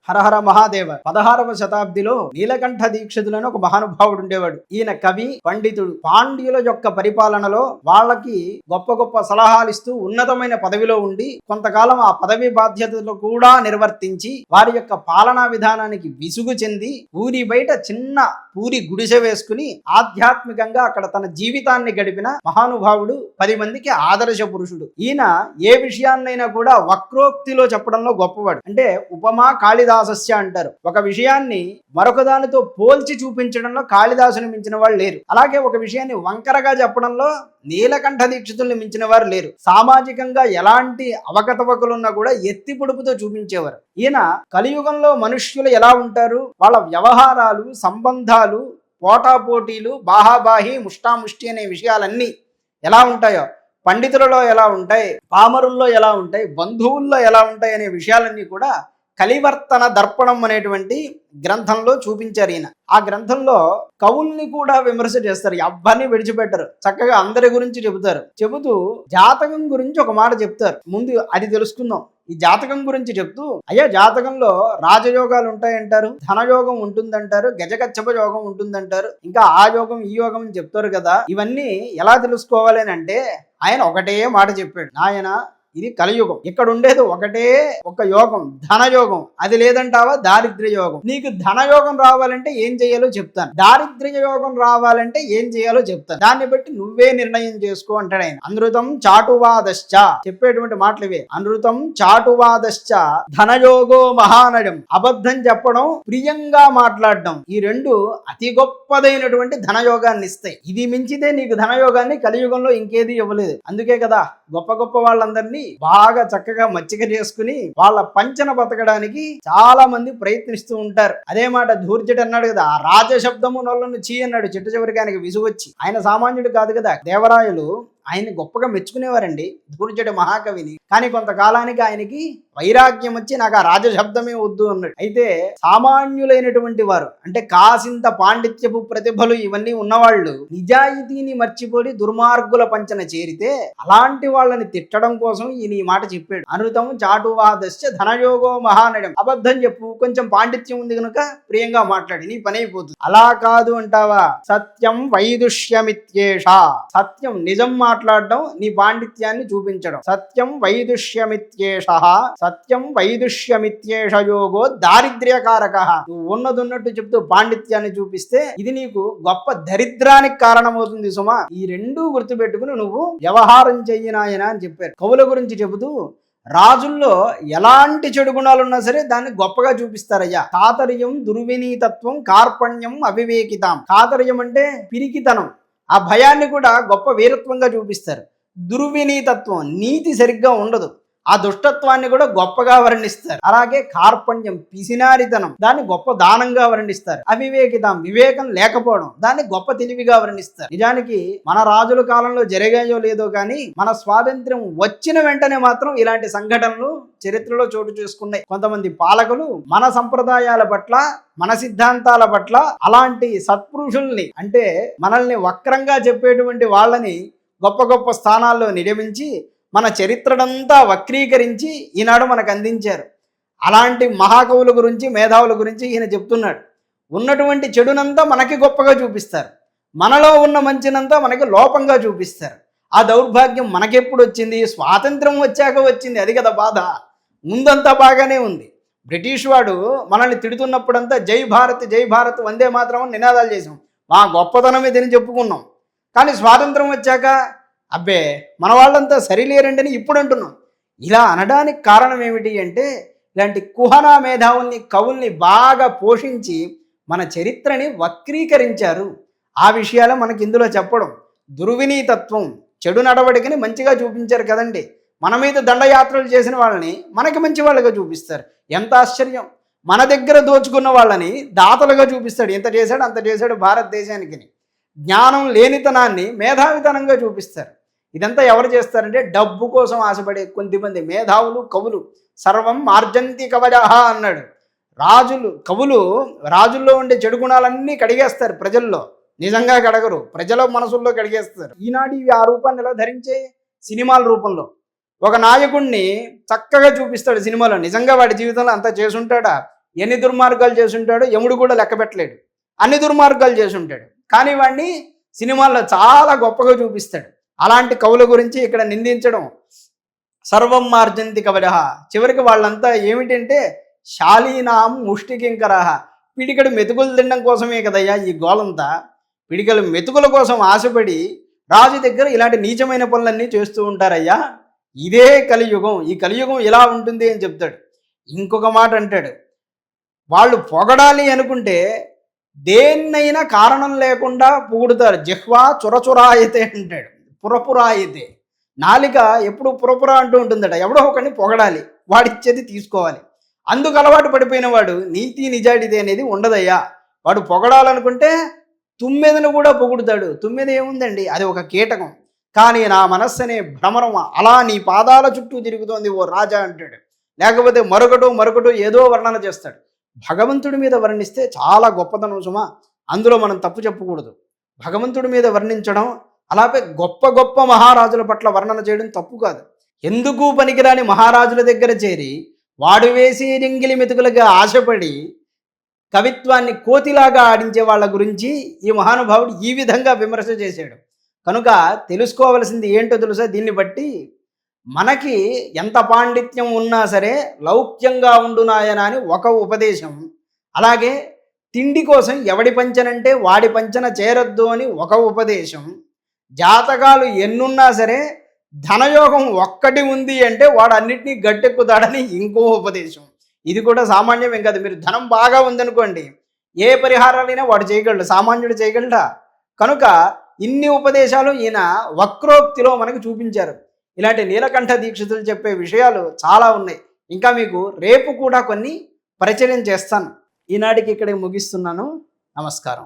హరహర మహాదేవ. 16వ శతాబ్దిలో నీలకంఠ దీక్షితులని ఒక మహానుభావుడు ఉండేవాడు. ఈయన కవి, పండితుడు. పాండ్యుల యొక్క పరిపాలనలో వాళ్ళకి గొప్ప గొప్ప సలహాలు ఇస్తూ ఉన్నతమైన పదవిలో ఉండి కొంతకాలం ఆ పదవి బాధ్యతలు కూడా నిర్వర్తించి వారి యొక్క పాలనా విధానానికి విసుగు చెంది ఊరి బయట చిన్న పూరి గుడిసె వేసుకుని ఆధ్యాత్మికంగా అక్కడ తన జీవితాన్ని గడిపిన మహానుభావుడు, 10 మందికి ఆదర్శ పురుషుడు. ఈయన ఏ విషయాన్నైనా కూడా వక్రోక్తిలో చెప్పడంలో గొప్పవాడు. అంటే ఉపమా కాళిదాసస్య అంటారు. ఒక విషయాన్ని మరొక దానితో పోల్చి చూపించడంలో కాళిదాసుని మించిన వాళ్ళు లేరు. అలాగే ఒక విషయాన్ని వంకరగా చెప్పడంలో నీలకంఠ దీక్షితుల్ని మించిన వారు లేరు. సామాజికంగా ఎలాంటి అవకతవకలున్నా కూడా ఎత్తి పొడుపుతో చూపించేవారు. ఈయన కలియుగంలో మనుష్యులు ఎలా ఉంటారు, వాళ్ళ వ్యవహారాలు, సంబంధాలు, పోటాపోటీలు, బాహాబాహి, ముష్టాముష్టి అనే విషయాలన్నీ ఎలా ఉంటాయో, పండితులలో ఎలా ఉంటాయి, పామరుల్లో ఎలా ఉంటాయి, బంధువుల్లో ఎలా ఉంటాయి అనే విషయాలన్నీ కూడా కలివర్తన దర్పణం అనేటువంటి గ్రంథంలో చూపించారు ఈయన. ఆ గ్రంథంలో కవుల్ని కూడా విమర్శ చేస్తారు, ఎవ్వరిని విడిచిపెట్టరు. చక్కగా అందరి గురించి చెబుతారు. చెబుతూ జాతకం గురించి ఒక మాట చెప్తారు. ముందు అది తెలుసుకుందాం. ఈ జాతకం గురించి చెప్తూ, అయ్యా జాతకంలో రాజయోగాలు ఉంటాయంటారు, ధనయోగం ఉంటుందంటారు, గజకచ్చప యోగం ఉంటుందంటారు, ఇంకా ఆ యోగం ఈ యోగం అని చెప్తారు కదా, ఇవన్నీ ఎలా తెలుసుకోవాలి అని అంటే ఆయన ఒకటే మాట చెప్పాడు. నాయన, ఇది కలియుగం. ఇక్కడ ఉండేది ఒకటే ఒక యోగం, ధనయోగం. అది లేదంటావా దారిద్ర్య యోగం. నీకు ధనయోగం రావాలంటే ఏం చేయాలో చెప్తాను, దారిద్ర్య యోగం రావాలంటే ఏం చేయాలో చెప్తాను, దాన్ని బట్టి నువ్వే నిర్ణయం చేసుకో అంటాడు ఆయన. అనృతం చాటువాదశ్చ, చెప్పేటువంటి మాటలు ఇవే. అనృతం చాటువాదశ్చ ధనయోగో మహానయం. అబద్ధం చెప్పడం, ప్రియంగా మాట్లాడడం, ఈ రెండు అతి గొప్పదైనటువంటి ధనయోగాన్ని ఇస్తాయి. ఇది మించితే నీకు ధనయోగాన్ని కలియుగంలో ఇంకేది ఇవ్వలేదు. అందుకే కదా గొప్ప గొప్ప వాళ్ళందరినీ బాగా చక్కగా మచ్చిక చేసుకుని వాళ్ళ పంచన బతకడానికి చాలా మంది ప్రయత్నిస్తూ ఉంటారు. అదే మాట ధూర్జటి అన్నాడు కదా, ఆ రాజశబ్దము నొల్లను చీ అన్నాడు. చిట్ట చివరికి ఆయనకి విసుగొచ్చి, ఆయన సామాన్యుడు కాదు కదా, దేవరాయలు ఆయన్ని గొప్పగా మెచ్చుకునేవారండి, ధూర్జటి మహాకవిని. కానీ కొంతకాలానికి ఆయనకి వైరాగ్యం వచ్చి నాకు ఆ రాజశబ్దమే వద్దు అన్నాడు. అయితే సామాన్యులైనటువంటి వారు, అంటే కాసింత పాండిత్యపు ప్రతిభలు ఇవన్నీ ఉన్నవాళ్ళు నిజాయితీని మర్చిపోయి దుర్మార్గుల పంచన చేరితే అలాంటి వాళ్ళని తిట్టడం కోసం ఈయన ఈ మాట చెప్పాడు. అనృతం చాటువాదశ్చ ధనయోగో మహానయం. అబద్ధం చెప్పు, కొంచెం పాండిత్యం ఉంది కనుక ప్రియంగా మాట్లాడి నీ పని అయిపోతుంది. అలా కాదు అంటావా, సత్యం వైదుష్యమిత్యేష. సత్యం నిజం మాట్లాడడం, నీ పాండిత్యాన్ని చూపించడం. సత్యం వైదుష్యమిత్యేష, సత్యం వైదుష్యమిత్యేష యోగో దారిద్ర్యకారక. నువ్వు ఉన్నదున్నట్టు చెప్తూ పాండిత్యాన్ని చూపిస్తే ఇది నీకు గొప్ప దరిద్రానికి కారణమవుతుంది సుమా. ఈ రెండూ గుర్తుపెట్టుకుని నువ్వు వ్యవహారం చెయ్యి నాయన అని చెప్పారు. కవుల గురించి చెబుతూ, రాజుల్లో ఎలాంటి చెడు గుణాలున్నా సరే దాన్ని గొప్పగా చూపిస్తారయ్యా. కాతర్యం, దుర్వినీతత్వం, కార్పణ్యం, అవివేకితాం. కాతర్యం అంటే పిరికితనం, ఆ భయాన్ని కూడా గొప్ప వీరత్వంగా చూపిస్తారు. దుర్వినీతత్వం, నీతి సరిగ్గా ఉండదు, ఆ దుష్టత్వాన్ని కూడా గొప్పగా వర్ణిస్తారు. అలాగే కార్పణ్యం, పిసినారితనం, దాన్ని గొప్ప దానంగా వర్ణిస్తారు. అవివేకితం, వివేకం లేకపోవడం, దాన్ని గొప్ప తెలివిగా వర్ణిస్తారు. నిజానికి మన రాజుల కాలంలో జరిగాయో లేదో కానీ మన స్వాతంత్ర్యం వచ్చిన వెంటనే మాత్రం ఇలాంటి సంఘటనలు చరిత్రలో చోటు చేసుకున్నాయి. కొంతమంది పాలకులు మన సంప్రదాయాల పట్ల, మన సిద్ధాంతాల పట్ల అలాంటి సత్పురుషుల్ని, అంటే మనల్ని వక్రంగా చెప్పేటువంటి వాళ్ళని గొప్ప గొప్ప స్థానాల్లో నియమించి మన చరిత్రనంతా వక్రీకరించి ఈనాడు మనకు అందించారు. అలాంటి మహాకవుల గురించి, మేధావుల గురించి ఈయన చెప్తున్నాడు. ఉన్నటువంటి చెడునంతా మనకి గొప్పగా చూపిస్తారు, మనలో ఉన్న మంచినంతా మనకి లోపంగా చూపిస్తారు. ఆ దౌర్భాగ్యం మనకెప్పుడు వచ్చింది? స్వాతంత్రం వచ్చాక వచ్చింది. అది కదా బాధ. ముందంతా బాగానే ఉంది. బ్రిటిష్ వాడు మనల్ని తిడుతున్నప్పుడంతా జై భారత్, జై భారత్, వందే మాత్రం అని నినాదాలు చేసాం. మా గొప్పతనం ఇదని చెప్పుకున్నాం. కానీ స్వాతంత్రం వచ్చాక అబ్బే మన వాళ్ళంతా సరిలేరండి అని ఇప్పుడు అంటున్నాం. ఇలా అనడానికి కారణం ఏమిటి అంటే, ఇలాంటి కుహనా మేధావుల్ని, కవుల్ని బాగా పోషించి మన చరిత్రని వక్రీకరించారు. ఆ విషయాలు మనకి ఇందులో చెప్పడం. దుర్వినీతత్వం, చెడు నడవడికని మంచిగా చూపించారు కదండి. మన మీద దండయాత్రలు చేసిన వాళ్ళని మనకి మంచి వాళ్ళగా చూపిస్తారు. ఎంత ఆశ్చర్యం! మన దగ్గర దోచుకున్న వాళ్ళని దాతలుగా చూపిస్తాడు. ఎంత చేశాడు అంత చేశాడు భారతదేశానికి. జ్ఞానం లేనితనాన్ని మేధావితనంగా చూపిస్తారు. ఇదంతా ఎవరు చేస్తారంటే డబ్బు కోసం ఆశపడే కొంతమంది మేధావులు, కవులు. సర్వం మార్జంతి కవజహ అన్నాడు. కవులు రాజుల్లో ఉండే చెడు గుణాలన్నీ కడిగేస్తారు ప్రజల్లో. నిజంగా కడగరు, ప్రజల మనసుల్లో కడిగేస్తారు. ఈనాడు ఇవి ఆ రూపాన్ని ఎలా ధరించే సినిమాల రూపంలో. ఒక నాయకుడిని చక్కగా చూపిస్తాడు సినిమాలో, నిజంగా వాడి జీవితంలో అంతా చేసుంటాడా? ఎన్ని దుర్మార్గాలు చేసుంటాడో యముడు కూడా లెక్క పెట్టలేడు. అన్ని దుర్మార్గాలు చేసుంటాడు, కానీ వాడిని సినిమాల్లో చాలా గొప్పగా చూపిస్తాడు. అలాంటి కవుల గురించి ఇక్కడ నిందించడం, సర్వం మార్జంతి కవలహ, చివరికి వాళ్ళంతా ఏమిటంటే శాలీనాం ముష్టికింకరహ, పిడికడు మెతుకులు తినడం కోసమే కదయ్యా ఈ గోలంతా. పిడికలు మెతుకుల కోసం ఆశపడి రాజు దగ్గర ఇలాంటి నీచమైన పనులన్నీ చేస్తూ ఉంటారయ్యా. ఇదే కలియుగం, ఈ కలియుగం ఇలా ఉంటుంది అని చెప్తాడు. ఇంకొక మాట అంటాడు, వాళ్ళు పొగడాలి అనుకుంటే దేన్నైనా కారణం లేకుండా పొగుడుతారు. జిహ్వా చురచురాయితే అంటాడు, పురపురాయితే. నాలిక ఎప్పుడు పురపుర అంటూ ఉంటుందట. ఎవడో ఒకరిని పొగడాలి, వాడిచ్చేది తీసుకోవాలి. అందుకు అలవాటు పడిపోయిన వాడు నీతి నిజాయితీ అనేది ఉండదయ్యా. వాడు పొగడాలనుకుంటే తుమ్మెదను కూడా పొగుడుతాడు. తుమ్మెద ఏముందండి, అది ఒక కీటకం. కానీ నా మనస్సు అనే భ్రమరం అలా నీ పాదాల చుట్టూ తిరుగుతోంది ఓ రాజా అంటాడు. లేకపోతే మరొకటో ఏదో వర్ణన చేస్తాడు. భగవంతుడి మీద వర్ణిస్తే చాలా గొప్పతనం సుమా, అందులో మనం తప్పు చెప్పకూడదు. భగవంతుడి మీద వర్ణించడం, అలాగే గొప్ప గొప్ప మహారాజుల పట్ల వర్ణన చేయడం తప్పు కాదు. ఎందుకు పనికిరాని మహారాజుల దగ్గర చేరి వాడు వేసి రింగిలి మెతుకులుగా ఆశపడి కవిత్వాన్ని కోతిలాగా ఆడించే వాళ్ళ గురించి ఈ మహానుభావుడు ఈ విధంగా విమర్శ చేశాడు. కనుక తెలుసుకోవలసింది ఏంటో తెలుసా, దీన్ని బట్టి మనకి ఎంత పాండిత్యం ఉన్నా సరే లౌక్యంగా ఉండునాయన అని ఒక ఉపదేశం, అలాగే తిండి కోసం ఎవడి పంచనంటే వాడి పంచన చేరొద్దు అని ఒక ఉపదేశం, జాతకాలు ఎన్నున్నా సరే ధనయోగం ఒక్కటి ఉంది అంటే వాడు అన్నిటినీ గట్టెక్కుతాడని ఇంకో ఉపదేశం. ఇది కూడా సామాన్యమేం కాదు. మీరు ధనం బాగా ఉందనుకోండి, ఏ పరిహారాలైనా వాడు చేయగలడు, సామాన్యుడు చేయగలడా? కనుక ఇన్ని ఉపదేశాలు ఈయన వక్రోక్తిలో మనకు చూపించారు. ఇలాంటి నీలకంఠ దీక్షితులు చెప్పే విషయాలు చాలా ఉన్నాయి. ఇంకా మీకు రేపు కూడా కొన్ని పరిచయం చేస్తాను. ఈనాటికి ఇక్కడే ముగిస్తున్నాను. నమస్కారం.